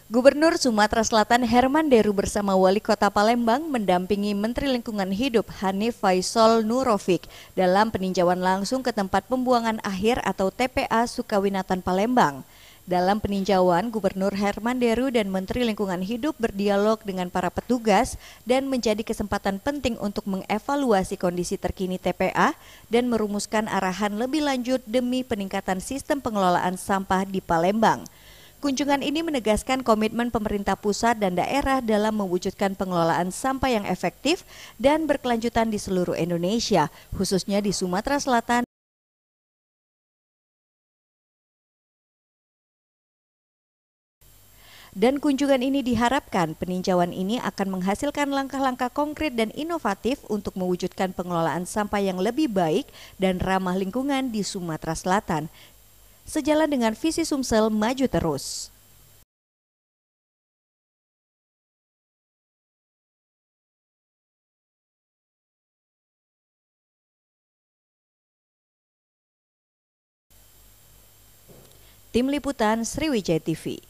Gubernur Sumatera Selatan Herman Deru bersama Wali Kota Palembang mendampingi Menteri Lingkungan Hidup Hanif Faisal Nurofik dalam peninjauan langsung ke tempat pembuangan akhir atau TPA Sukawinatan Palembang. Dalam peninjauan, Gubernur Herman Deru dan Menteri Lingkungan Hidup berdialog dengan para petugas dan menjadi kesempatan penting untuk mengevaluasi kondisi terkini TPA dan merumuskan arahan lebih lanjut demi peningkatan sistem pengelolaan sampah di Palembang. Kunjungan ini menegaskan komitmen pemerintah pusat dan daerah dalam mewujudkan pengelolaan sampah yang efektif dan berkelanjutan di seluruh Indonesia, khususnya di Sumatera Selatan. Dan kunjungan ini diharapkan peninjauan ini akan menghasilkan langkah-langkah konkret dan inovatif untuk mewujudkan pengelolaan sampah yang lebih baik dan ramah lingkungan di Sumatera Selatan. Sejalan dengan visi Sumsel Maju Terus. Tim Liputan Sriwijaya TV.